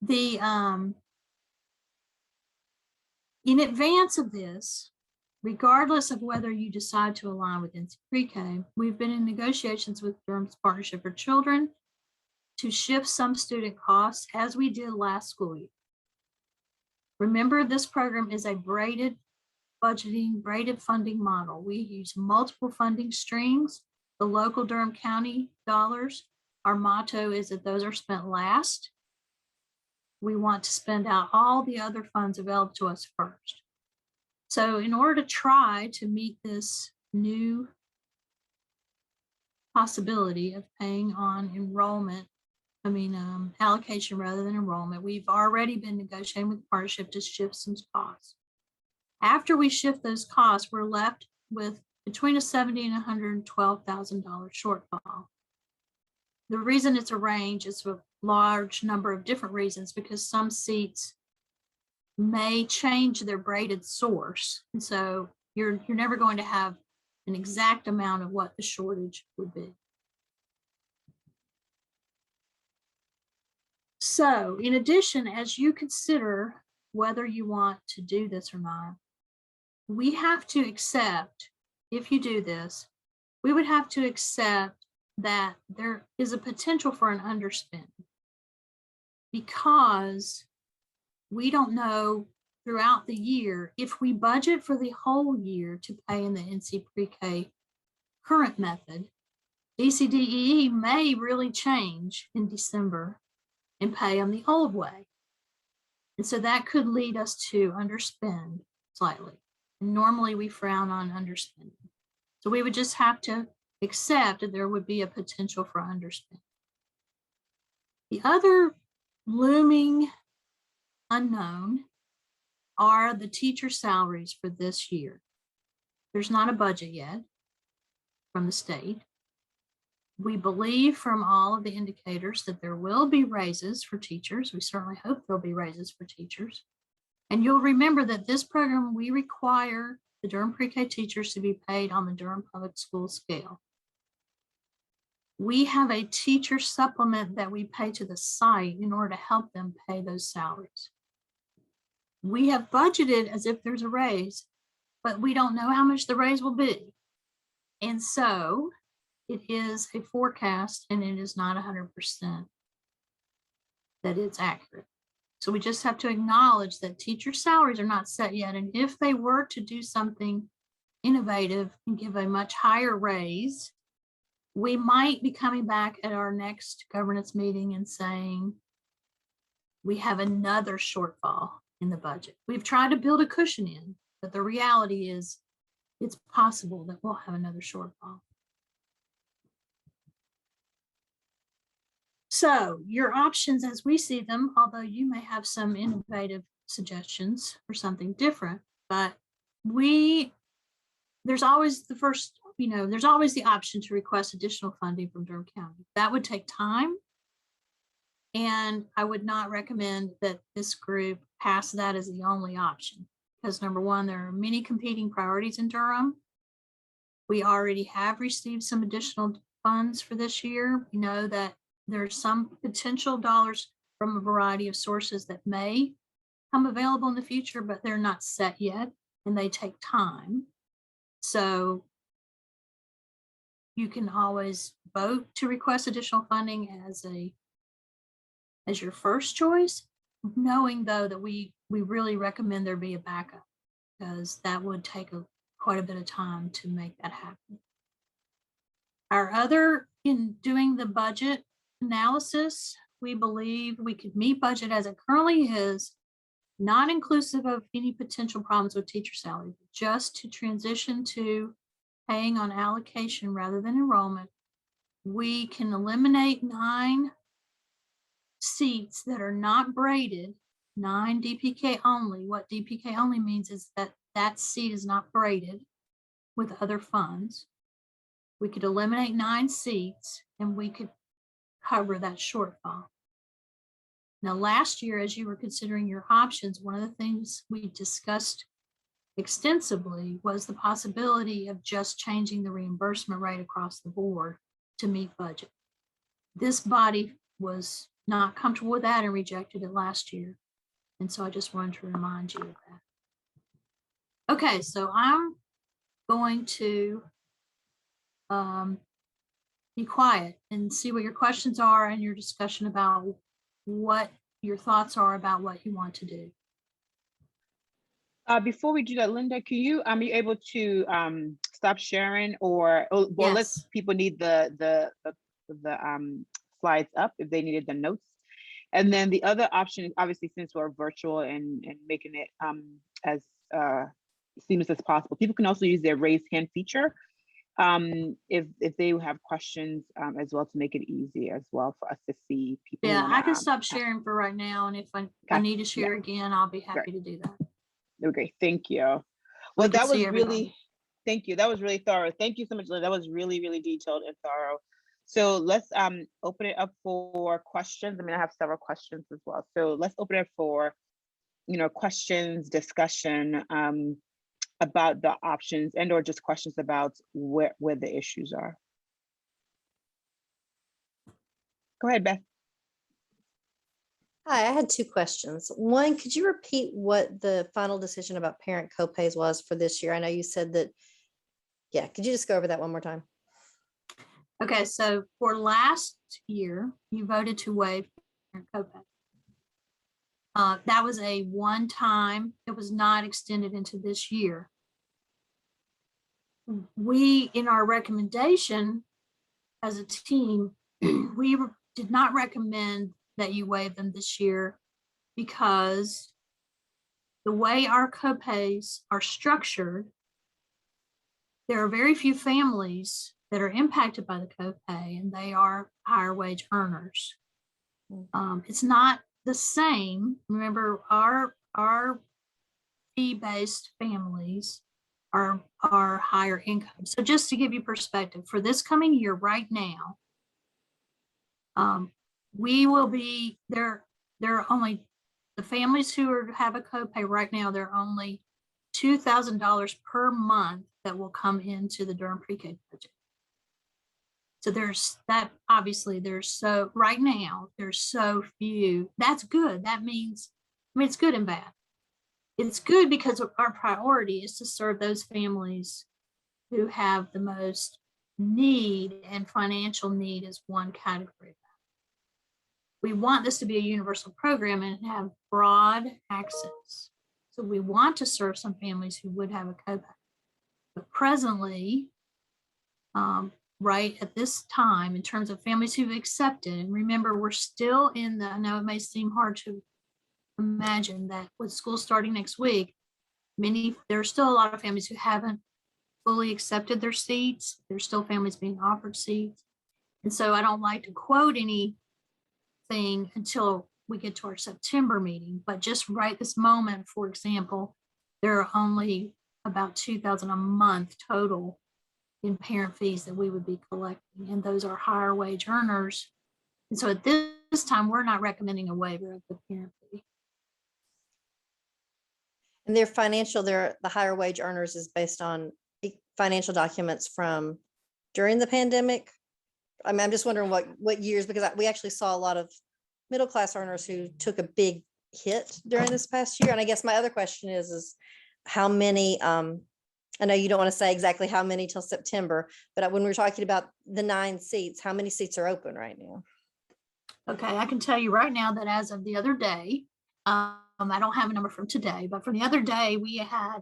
The in advance of this, regardless of whether you decide to align with NC PreK, we've been in negotiations with Durham's Partnership for Children to shift some student costs as we did last school year. Remember, this program is a braided budgeting, braided funding model. We use multiple funding streams, the local Durham County dollars. Our motto is that those are spent last. We want to spend out all the other funds available to us first. So in order to try to meet this new possibility of paying on enrollment, allocation rather than enrollment, we've already been negotiating with the partnership to shift some costs. After we shift those costs, we're left with between a $70,000 and $112,000 shortfall. The reason it's a range is a large number of different reasons, because some seats may change their braided source. And so you're never going to have an exact amount of what the shortage would be. So in addition, as you consider whether you want to do this or not, we have to accept, if you do this, we would have to accept that there is a potential for an underspend, because we don't know throughout the year if we budget for the whole year to pay in the NC PreK current method. DCDEE may really change in December and pay on the old way. And so that could lead us to underspend slightly. And normally we frown on underspending. So we would just have to accept that there would be a potential for underspending. The other looming unknown are the teacher salaries for this year. There's not a budget yet from the state. We believe from all of the indicators that there will be raises for teachers. We certainly hope there'll be raises for teachers. And you'll remember that this program, we require the Durham PreK teachers to be paid on the Durham Public School scale. We have a teacher supplement that we pay to the site in order to help them pay those salaries. We have budgeted as if there's a raise, but we don't know how much the raise will be. And so it is a forecast, and it is not 100% that it's accurate. So we just have to acknowledge that teacher salaries are not set yet. And if they were to do something innovative and give a much higher raise, we might be coming back at our next governance meeting and saying, we have another shortfall in the budget. We've tried to build a cushion in, but the reality is it's possible that we'll have another shortfall. So your options as we see them, although you may have some innovative suggestions for something different, but there's always there's always the option to request additional funding from Durham County. That would take time. And I would not recommend that this group pass that as the only option, because number one, there are many competing priorities in Durham. We already have received some additional funds for this year. We know that there's some potential dollars from a variety of sources that may come available in the future, but they're not set yet and they take time. So you can always vote to request additional funding as your first choice, knowing though that we really recommend there be a backup, because that would take quite a bit of time to make that happen. In doing the budget analysis, we believe we could meet budget as it currently is, not inclusive of any potential problems with teacher salary, just to transition to paying on allocation rather than enrollment. We can eliminate 9 seats that are not braided, 9 DPK only. What DPK only means is that that seat is not braided with other funds. We could eliminate 9 seats and we could cover that shortfall. Now, last year, as you were considering your options, one of the things we discussed extensively was the possibility of just changing the reimbursement rate across the board to meet budget. This body was not comfortable with that and rejected it last year. And so I just wanted to remind you of that. Okay, so I'm going to be quiet and see what your questions are and your discussion about what your thoughts are about what you want to do. Before we do that, Linda, can you are you able to stop sharing, or Yes. unless people need the slides up if they needed the notes? And then the other option is, obviously, since we're virtual and making it as seamless as possible, people can also use their raise hand feature if they have questions as well, to make it easy as well for us to see people. Yeah, I can stop sharing for right now, and if I need to share again, I'll be happy to do that. Okay, thank you. Well, that was really, thank you. That was really thorough. Thank you so much, Linda. That was really, really detailed and thorough. So let's open it up for questions. I mean, I have several questions as well. So let's open it for, questions, discussion about the options, and or just questions about where the issues are. Go ahead, Beth. Hi, I had two questions. One, could you repeat what the final decision about parent copays was for this year? I know you said that, yeah, could you just go over that one more time? Okay, so for last year, you voted to waive parent copay. That was a one-time, it was not extended into this year. We, in our recommendation as a team, we did not recommend that you waive them this year because the way our copays are structured, there are very few families that are impacted by the copay, and they are higher wage earners. It's not the same. Remember, our fee-based families are higher income. So just to give you perspective, for this coming year right now, we will be there. There are only the families who have a copay right now. There are only $2,000 per month that will come into the Durham PreK budget. So there's that. Obviously, right now there's so few. That's good. That means, it's good and bad. It's good because our priority is to serve those families who have the most need, and financial need is one category. We want this to be a universal program and have broad access. So we want to serve some families who would have a copay. But presently, right at this time, in terms of families who've accepted, and remember, we're still I know it may seem hard to imagine that with school starting next week, there are still a lot of families who haven't fully accepted their seats. There's still families being offered seats. And so I don't like to quote anything until we get to our September meeting, but just right this moment, for example, there are only about $2,000 a month total in parent fees that we would be collecting, and those are higher wage earners. And so at this time, we're not recommending a waiver of the parent fee. And the higher wage earners is based on financial documents from during the pandemic. I mean, I'm just wondering what years, because we actually saw a lot of middle class earners who took a big hit during this past year. And I guess my other question is how many, I know you don't want to say exactly how many till September, but when we're talking about the 9 seats, how many seats are open right now? Okay, I can tell you right now that as of the other day, I don't have a number from today, but from the other day, we had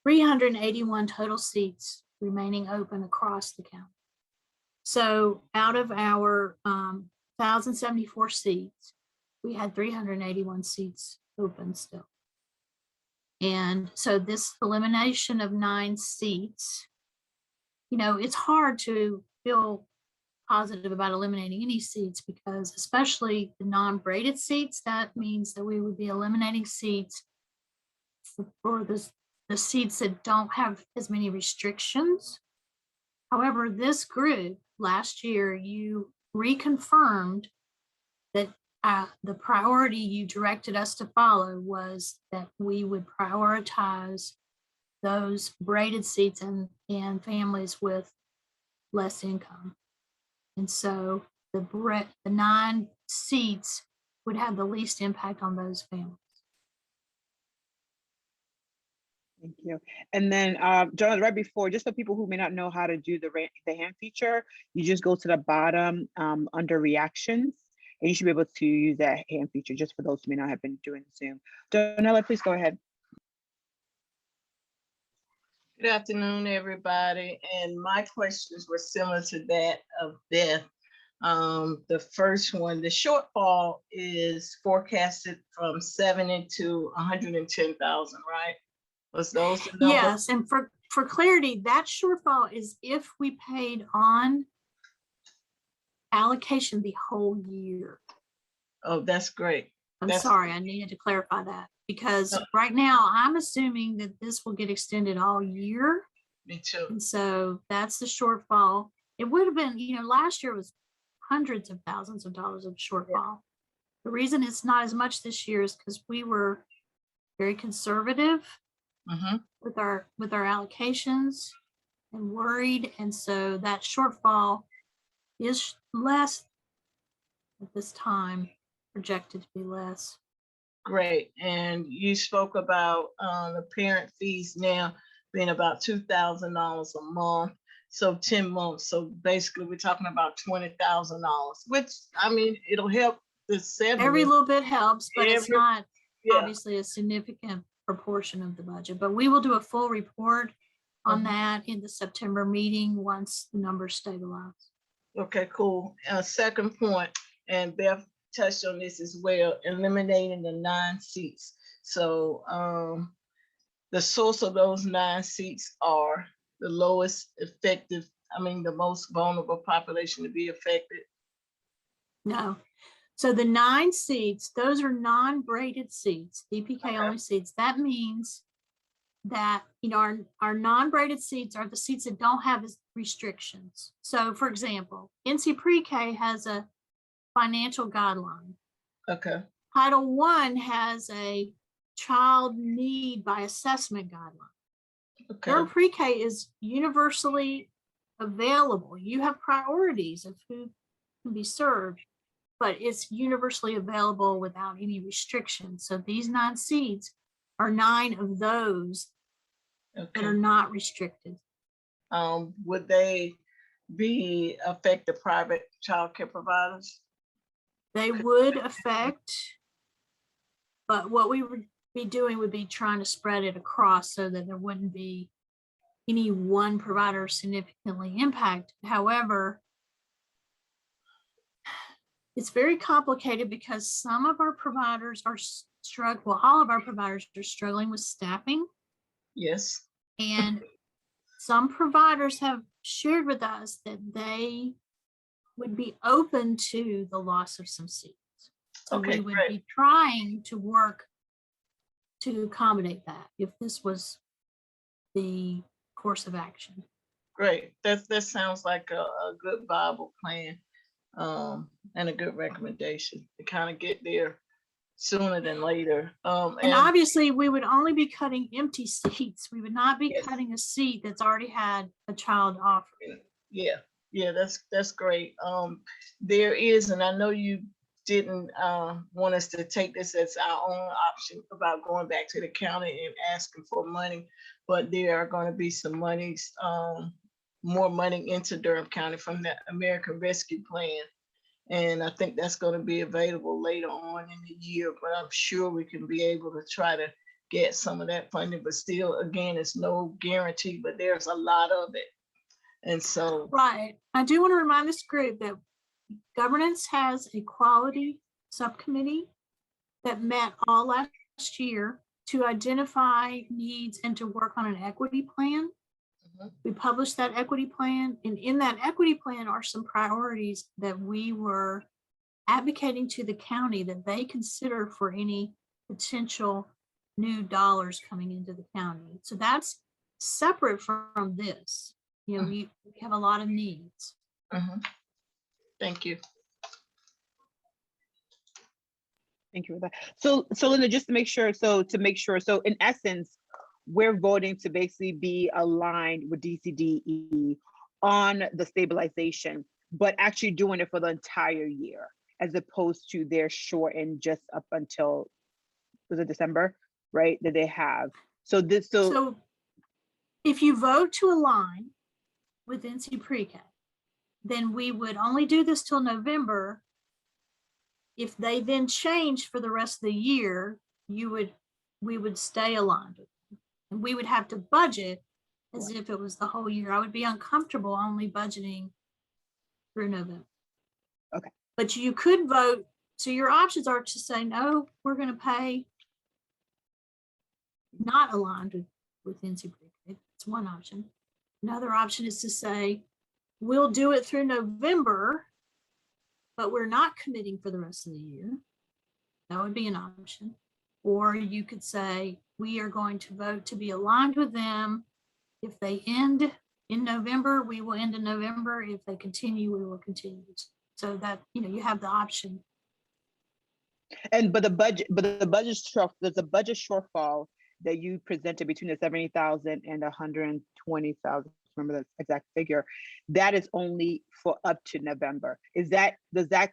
381 total seats remaining open across the county. So out of our 1,074 seats, we had 381 seats open still. And so this elimination of 9 seats, it's hard to feel positive about eliminating any seats, because especially the non-braided seats, that means that we would be eliminating seats for the seats that don't have as many restrictions. However, this group last year, you reconfirmed that the priority you directed us to follow was that we would prioritize those braided seats and families with less income. And so the 9 seats would have the least impact on those families. Thank you. And then, John, right before, just for people who may not know how to do the hand feature, you just go to the bottom under reactions, and you should be able to use that hand feature, just for those who may not have been doing Zoom. Donella, please go ahead. Good afternoon, everybody. And my questions were similar to that of Beth. The first one, the shortfall is forecasted from 70 to 110,000, right? Was those the numbers? Yes, and for clarity, that shortfall is if we paid on allocation the whole year. Oh, that's great. I'm sorry, I needed to clarify that, because right now I'm assuming that this will get extended all year. Me too. And so that's the shortfall. It would have been, last year was hundreds of thousands of dollars of shortfall. Yeah. The reason it's not as much this year is because we were very conservative with our allocations and worried. And so that shortfall is less at this time, projected to be less. Great. And you spoke about the parent fees now being about $2,000 a month. So 10 months. So basically we're talking about $20,000, which, I mean, it'll help the 70. Every little bit helps, but it's not obviously a significant proportion of the budget. But we will do a full report on that in the September meeting once the numbers stabilize. Okay, cool. Second point, and Beth touched on this as well, eliminating the 9 seats. So the source of those 9 seats are the lowest effective, the most vulnerable population to be affected. No. So the 9 seats, those are non-braided seats, DPK only seats. That means that, our non-braided seats are the seats that don't have restrictions. So for example, NC PreK has a financial guideline. Okay. Title I has a child need by assessment guideline. Okay. Durham PreK is universally available. You have priorities of who can be served, but it's universally available without any restrictions. So these 9 seats are 9 of those that are not restricted. Would they affect the private child care providers? They would affect, but what we would be doing would be trying to spread it across so that there wouldn't be any one provider significantly impacted. However, it's very complicated because some of our providers are struggling, well, all of our providers are struggling with staffing. Yes. And some providers have shared with us that they would be open to the loss of some seats. So we would be trying to work to accommodate that if this was the course of action. Great. That sounds like a good viable plan and a good recommendation to kind of get there sooner than later. And obviously we would only be cutting empty seats. We would not be cutting a seat that's already had a child offered. Yeah, that's great. There is, and I know you didn't want us to take this as our own option about going back to the county and asking for money, but there are going to be some monies, more money into Durham County from the American Rescue Plan. And I think that's going to be available later on in the year, but I'm sure we can be able to try to get some of that funding, but still, again, it's no guarantee, but there's a lot of it. And so. Right. I do want to remind this group that governance has a quality subcommittee that met all last year to identify needs and to work on an equity plan. We published that equity plan, and in that equity plan are some priorities that we were advocating to the county that they consider for any potential new dollars coming into the county. So that's separate from this. We have a lot of needs. Thank you. Thank you for that. So Linda, just to make sure, so in essence, we're voting to basically be aligned with DCDE on the stabilization. but actually doing it for the entire year, as opposed to their short and just up until, was it December, right? That they have. So if you vote to align with NC PreK, then we would only do this till November. If they then change for the rest of the year, we would stay aligned with them. And we would have to budget as if it was the whole year. I would be uncomfortable only budgeting through November. Okay. But you could vote. So your options are to say, no, we're going to pay not aligned with NC PreK. That's one option. Another option is to say, we'll do it through November, but we're not committing for the rest of the year. That would be an option. Or you could say, we are going to vote to be aligned with them. If they end in November, we will end in November. If they continue, we will continue. So that, you have the option. But the budget there's a budget shortfall that you presented between the 70,000 and 120,000. Remember the exact figure. That is only for up to November. Does that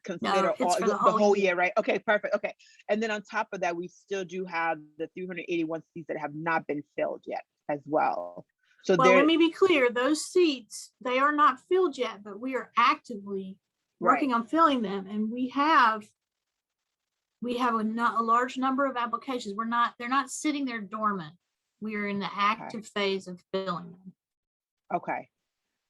consider the whole year, right? Okay, perfect. Okay. And then on top of that, we still do have the 381 seats that have not been filled yet as well. So let me be clear, those seats, they are not filled yet, but we are actively working on filling them. And we have a large number of applications. They're not sitting there dormant. We are in the active phase of filling them. Okay.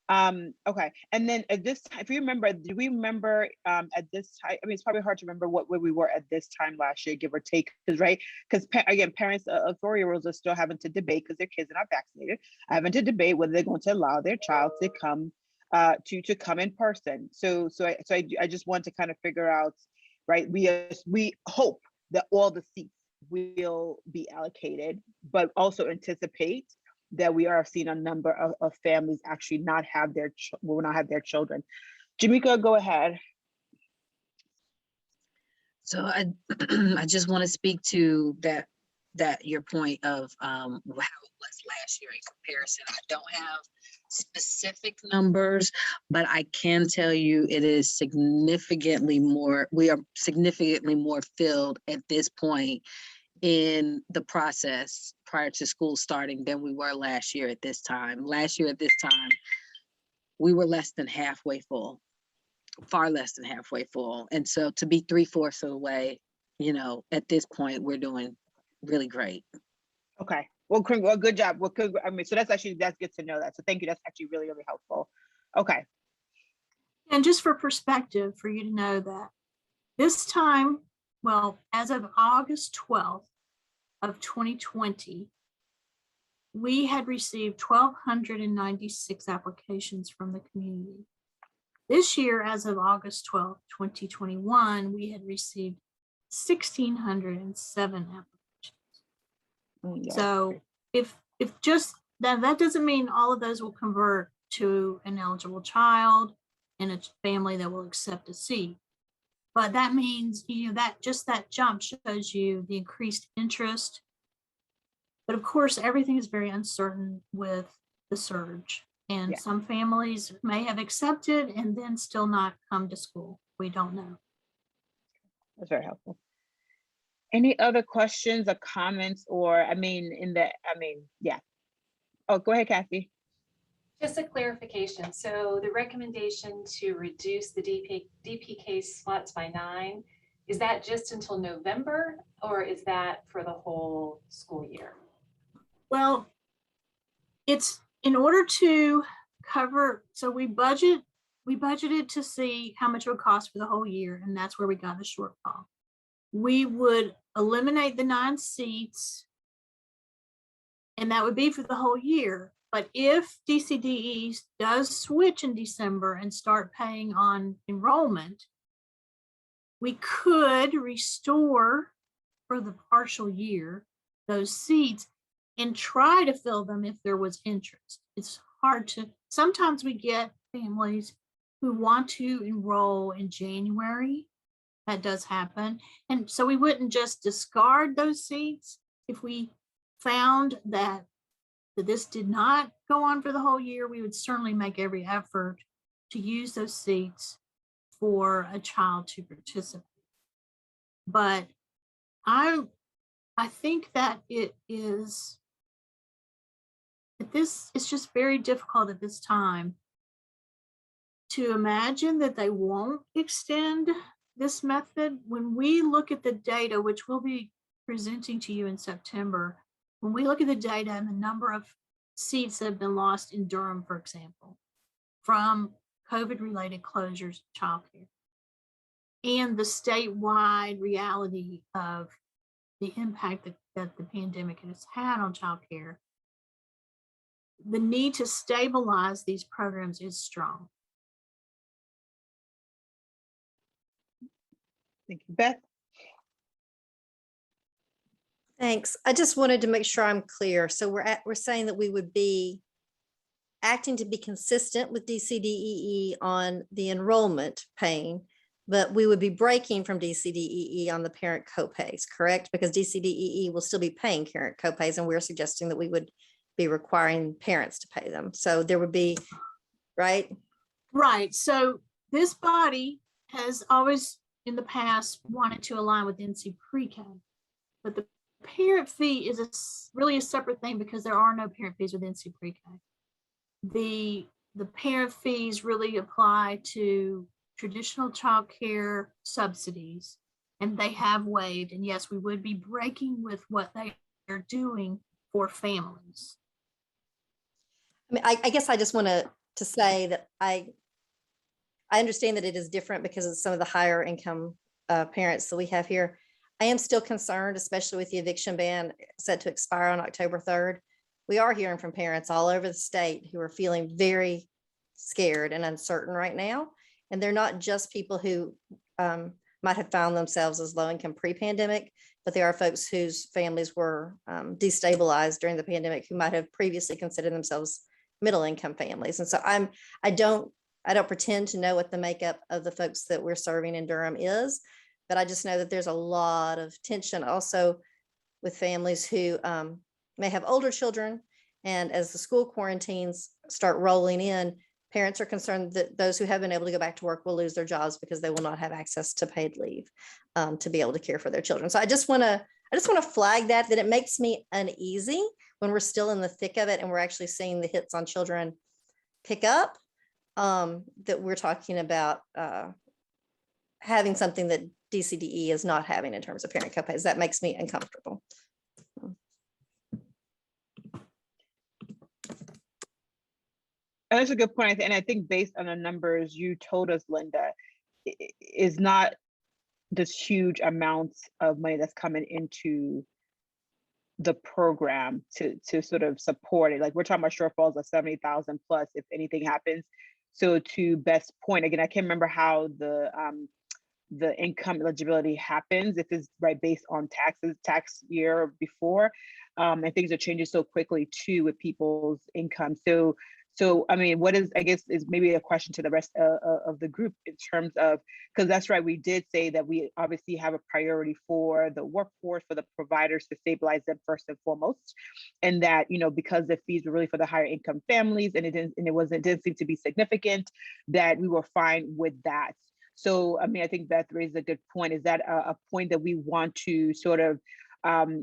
Okay. And then at this time, if you remember, do we remember at this time, I mean, it's probably hard to remember where we were at this time last year, give or take, because again, parents of 4-year-olds are still having to debate, because their kids are not vaccinated, having to debate whether they're going to allow their child to come come in person. So I just want to kind of figure out, right? We hope that all the seats will be allocated, but also anticipate that we are seeing a number of families actually will not have their children. Jamika, go ahead. So I I just want to speak to that your point of how it was last year in comparison. I don't have specific numbers, but I can tell you it is significantly more. We are significantly more filled at this point in the process prior to school starting than we were last year at this time. Last year at this time, we were less than halfway full, far less than halfway full. And so to be 3/4 of the way, at this point, we're doing really great. Okay. Well, good job. Well, so that's good to know that. So thank you. That's actually really, really helpful. Okay. And just for perspective, for you to know that this time, as of August 12th of 2020, we had received 1,296 applications from the community. This year, as of August 12th, 2021, we had received 1,607 applications. Yeah. So if just that doesn't mean all of those will convert to an eligible child and a family that will accept a seat. But that means, that jump shows you the increased interest. But of course, everything is very uncertain with the surge. And some families may have accepted and then still not come to school. We don't know. That's very helpful. Any other questions or comments Oh, go ahead, Kathy. Just a clarification. So the recommendation to reduce the DPK slots by 9, is that just until November, or is that for the whole school year? Well, it's in order to cover, so we budgeted to see how much it would cost for the whole year, and that's where we got the shortfall. We would eliminate the 9 seats, and that would be for the whole year. But if DCDE does switch in December and start paying on enrollment, we could restore for the partial year those seats and try to fill them if there was interest. It's hard to, sometimes we get families who want to enroll in January. That does happen. And so we wouldn't just discard those seats. If we found that this did not go on for the whole year, we would certainly make every effort to use those seats for a child to participate. But I think that it's just very difficult at this time to imagine that they won't extend this method. When we look at the data, which we'll be presenting to you in September, when we look at the data and the number of seats that have been lost in Durham, for example, from COVID-related closures of childcare, and the statewide reality of the impact that the pandemic has had on childcare, the need to stabilize these programs is strong. Thank you, Beth. Thanks. I just wanted to make sure I'm clear. So we're saying that we would be acting to be consistent with DCDEE on the enrollment paying, but we would be breaking from DCDEE on the parent copays, correct? Because DCDEE will still be paying parent copays, and we're suggesting that we would be requiring parents to pay them. So there would be, right? Right. So this body has always in the past wanted to align with NC Pre-K, but the parent fee is really a separate thing because there are no parent fees with NC Pre-K. The parent fees really apply to traditional child care subsidies, and they have waived. And yes, we would be breaking with what they are doing for families. I mean, I guess I just want to say that I understand that it is different because of some of the higher income parents that we have here. I am still concerned, especially with the eviction ban set to expire on October 3rd. We are hearing from parents all over the state who are feeling very scared and uncertain right now. And they're not just people who might have found themselves as low income pre-pandemic, but there are folks whose families were destabilized during the pandemic who might have previously considered themselves middle income families. And so I don't pretend to know what the makeup of the folks that we're serving in Durham is, but I just know that there's a lot of tension also with families who may have older children. And as the school quarantines start rolling in, parents are concerned that those who have been able to go back to work will lose their jobs because they will not have access to paid leave to be able to care for their children. So I just want to flag that it makes me uneasy when we're still in the thick of it and we're actually seeing the hits on children pick up, that we're talking about having something that DCDE is not having in terms of parent copays. That makes me uncomfortable. And that's a good point. And I think based on the numbers you told us, Linda, is not this huge amounts of money that's coming into the program to sort of support it. Like we're talking about shortfalls of 70,000 plus if anything happens. So to Beth's point, again, I can't remember how the income eligibility happens, if it's right based on tax year before, and things are changing so quickly too with people's income. So I mean, what is, I guess, is maybe a question to the rest of the group in terms of, because that's right, we did say that we obviously have a priority for the workforce, for the providers to stabilize them first and foremost, and that, you know, because the fees were really for the higher income families and it didn't seem to be significant, that we were fine with that. So, I mean, I think Beth raised a good point. Is that a point that we want to sort of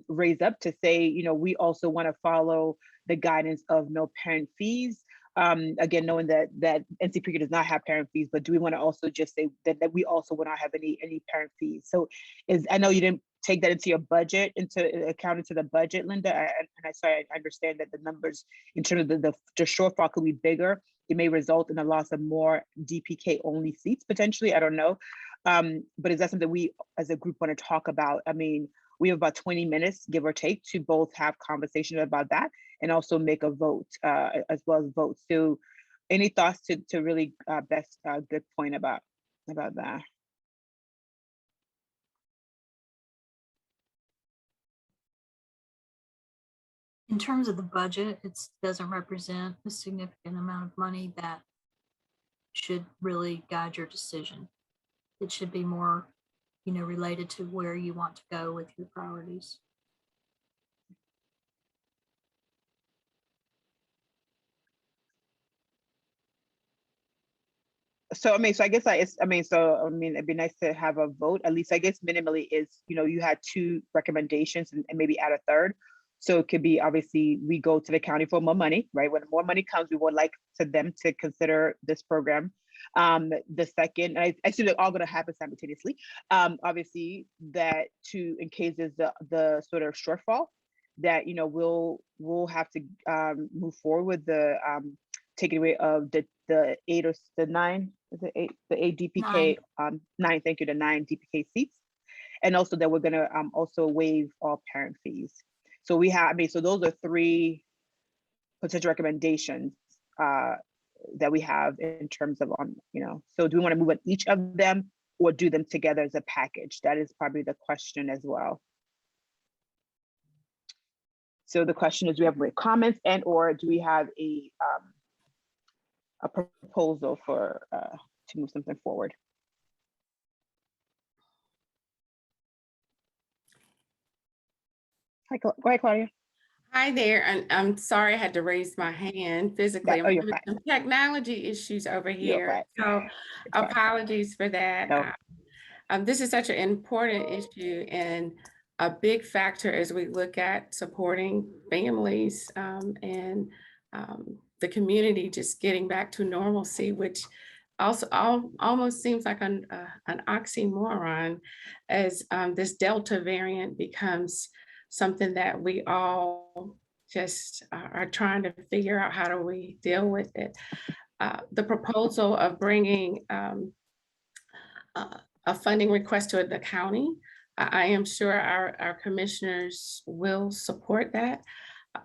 raise up to say, you know, we also want to follow the guidance of no parent fees? Again, knowing that NC Pre-K does not have parent fees, but do we want to also just say that we also will not have any parent fees? So I know you didn't take that into your budget, into account into the budget, Linda, and I understand that the numbers in terms of the shortfall could be bigger. It may result in a loss of more DPK only seats potentially, I don't know. But is that something we as a group want to talk about? I mean, we have about 20 minutes, give or take, to both have conversation about that and also make a vote as well as vote. So any thoughts to really Beth's good point about that? In terms of the budget, it doesn't represent a significant amount of money that should really guide your decision. It should be more, you know, related to where you want to go with your priorities. So I mean, so I guess it'd be nice to have a vote, at least I guess minimally is, you had 2 recommendations and maybe add a third. So it could be, obviously, we go to the county for more money, right? When more money comes, we would like to them to consider this program. The second, I assume they're all gonna happen simultaneously. Obviously, that in case there's the sort of shortfall, that, we'll have to move forward with the taking away of the 8 or the 9, is it 8? The 8 DPK, 9, thank you, the 9 DPK seats. And also that we're gonna also waive all parent fees. So so those are 3 potential recommendations that we have in terms of, so do we wanna move on each of them or do them together as a package? That is probably the question as well. So the question is, do we have comments or do we have a proposal for to move something forward? Hi, go ahead, Claudia. Hi there, and I'm sorry I had to raise my hand physically. Oh, you're I'm having some technology issues over You're here, so fine. apologies for that. No. This is such an important issue and a big factor as we look at supporting families and the community just getting back to normalcy, which also almost seems like an oxymoron as this Delta variant becomes something that we all just are trying to figure out how do we deal with it. The proposal of bringing a funding request to the county, I am sure our commissioners will support that.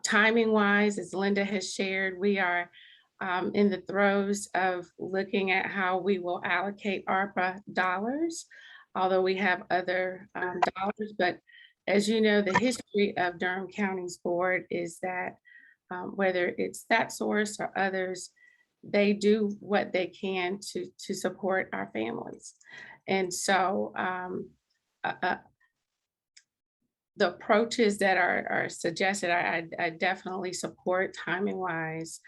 Timing wise, as Linda has shared, we are in the throes of looking at how we will allocate ARPA dollars, although we have other dollars, but as you know, the history of Durham County's board is that whether it's that source or others, they do what they can to support our families. And so the approaches that are suggested, I definitely support timing wise.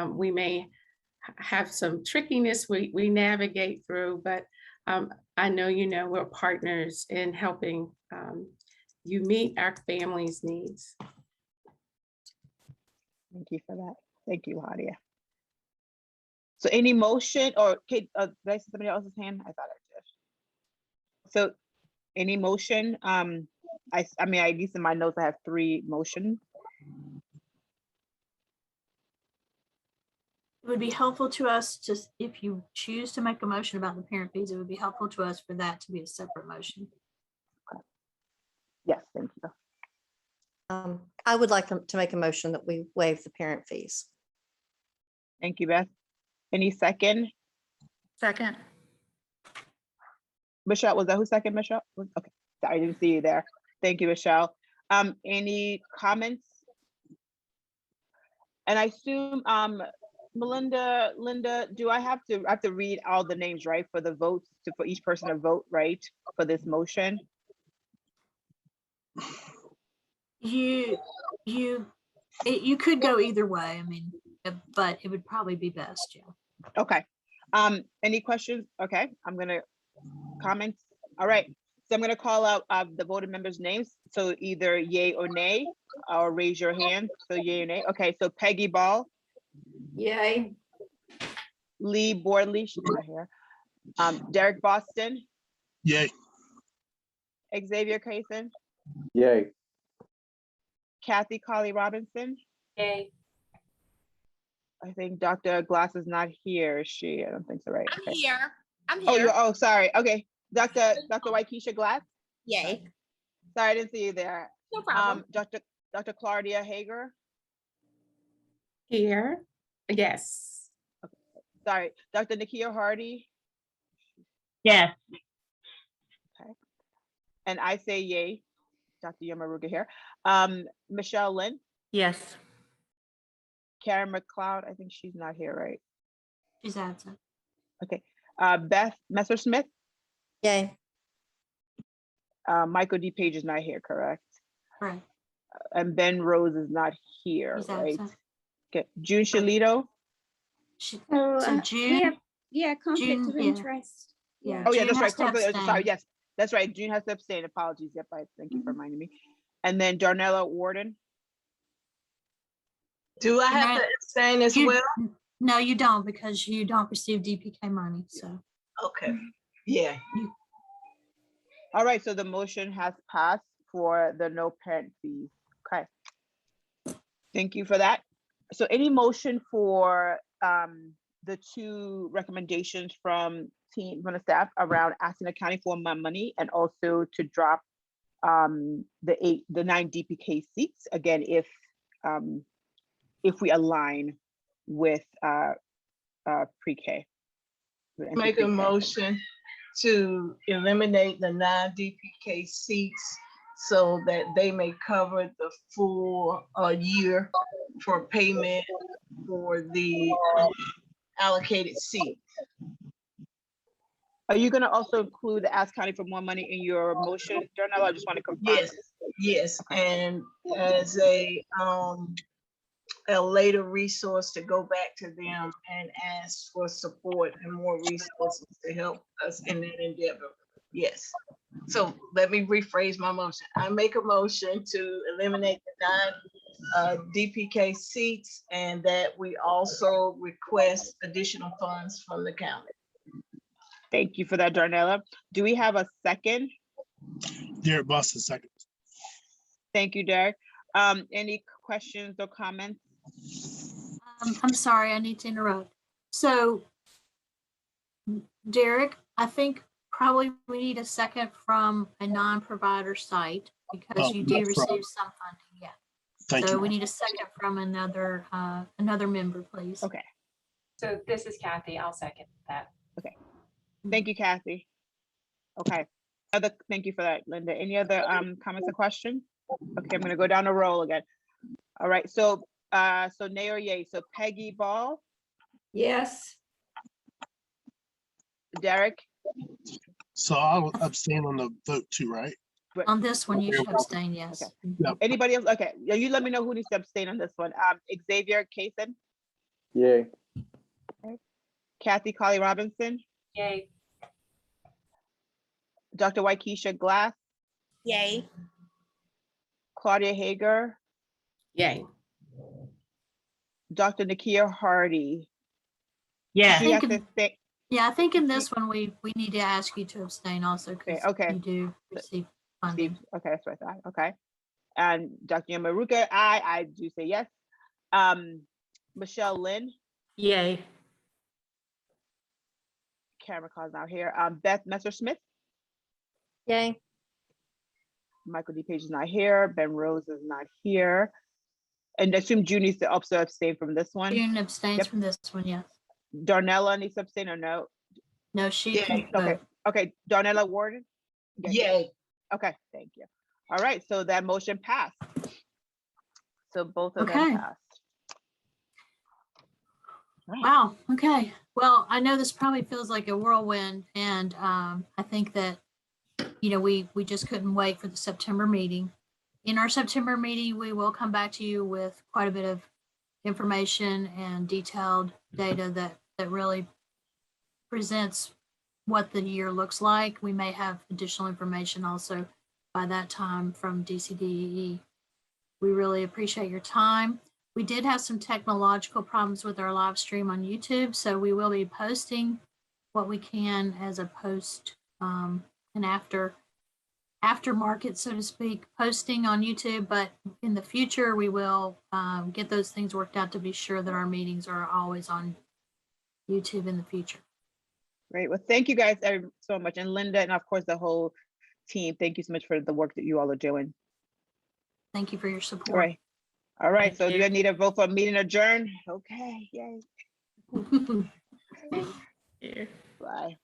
We may have some trickiness we navigate through, but I know, we're partners in helping you meet our family's needs. Thank you for that. Thank you, Claudia. So any motion or did I see somebody else's hand? I thought I did. So any motion? I mean, at least in my notes, I have 3 motions. It would be helpful to us if you choose to make a motion about the parent fees, it would be helpful to us for that to be a separate motion. Okay. Yes, thank you. I would like to make a motion that we waive the parent fees. Thank you, Beth. Any second? Second. Michelle, was that who second, Michelle? Okay, sorry, I didn't see you there. Thank you, Michelle. Any comments? And I assume, Melinda, Linda, do I have to read all the names, right, for the votes, for each person to vote, right, for this motion? You could go either way. I mean, but it would probably be best, yeah. Okay. Any questions? Okay, I'm gonna comments. All right. So I'm gonna call out the voting members' names. So either yay or nay, or raise your hand. So yay or nay. Okay, so Peggy Ball. Yay. Lee Boardley, she's not here. Derek Boston. Yay. Xavier Kaysen. Yay. Kathy Colley Robinson. Yay. I think Dr. Glass is not here, is she? I don't think so, right? I'm here. I'm Oh, here. oh, sorry. Okay, Dr. Waikisha Glass. Yay. Sorry, I didn't see you there. No problem. Dr. Claudia Hager. Here. Yes. Sorry, Dr. Nakia Hardy. Yes. Okay. And I say yay. Dr. Yamaruga here. Michelle Lynn. Yes. Karen McLeod, I think she's not here, right? She's absent. Okay. Beth Messersmith. Yay. Michael D. Page is not here, correct? Correct. And Ben Rose is not here, He's right? absent. Okay. June Shalito. So we June, have Yeah, conflict of yeah. interest. Yeah. Oh, yeah, June that's has right. to Conflict, sorry, abstain. yes, that's right. June has to abstain. Apologies. Yep, thank you for reminding me. And then Darnella Warden. Do I have to abstain as You- well? No, you don't, because you don't receive DPK money, so. Okay, yeah. All right, so the motion has passed for the no parent fees. Okay. Thank you for that. So any motion for the two recommendations from the staff around asking the county for more money and also to drop the 9 DPK seats, again, if we align with pre-K. Make a motion to eliminate the 9 DPK seats so that they may cover the full year for payment for the allocated seat. Are you going to also include the Ask County for more money in your motion, Darnella? I just want to confirm. Yes, and as a later resource to go back to them and ask for support and more resources to help us in that endeavor. Yes. So let me rephrase my motion. I make a motion to eliminate the 9 DPK seats and that we also request additional funds from the county. Thank you for that, Darnella. Do we have a second? Derek Boston, second. Thank you, Derek. Any questions or comments? I'm sorry, I need to interrupt. So, Derek, I think probably we need a second from a non-provider site because you do no problem. receive some funding, yeah. Thank So you. we need a second from another member, please. Okay. So this is Kathy. I'll second that. Okay. Thank you, Kathy. Okay. Thank you for that, Linda. Any other comments or questions? Okay, I'm gonna go down the roll again. All right, so nay or yay. So Peggy Ball, Yes. Derek, So I'll abstain on the vote too, right? On this one, you should abstain, yes. Okay. Yep. Anybody else? Okay, yeah, you let me know who needs to abstain on this one. Xavier Kaysen, Yay. Kathy Colley Robinson, Yay. Dr. Waikisha Glass, Yay. Claudia Hager, Yay. Dr. Nakia Hardy. Yes. She has to stay. Yeah, I think in this one, we need to ask you to abstain also because Okay. you do receive funding. Okay, that's what I thought. Okay. And Dr. Yamaruka, I do say yes. Michelle Lynn, Yay. camera calls out here. Beth Messer-Smith, Yay. Michael D. Page is not here. Ben Rose is not here. And I assume June needs to also abstain from this one. June abstains Yep. from this one, yes. Darnella needs to abstain or no? No, she Yay. can vote. Okay, Darnella Warden? Yay. Okay, thank you. All right, so that motion passed. So both of Okay. them passed. Right. Wow, okay. Well, I know this probably feels like a whirlwind, and I think that, we just couldn't wait for the September meeting. In our September meeting, we will come back to you with quite a bit of information and detailed data that really presents what the year looks like. We may have additional information also by that time from DCDEE. We really appreciate your time. We did have some technological problems with our live stream on YouTube, so we will be posting what we can as a post and aftermarket, so to speak, posting on YouTube. But in the future, we will get those things worked out to be sure that our meetings are always on YouTube in the future. Great. Well, thank you guys so much. And Linda, and of course, the whole team, thank you so much for the work that you all are doing. Thank you for your support. All right. All right. Thank So you. do I need a vote for meeting adjourned? Okay. Yay. Yeah. Bye.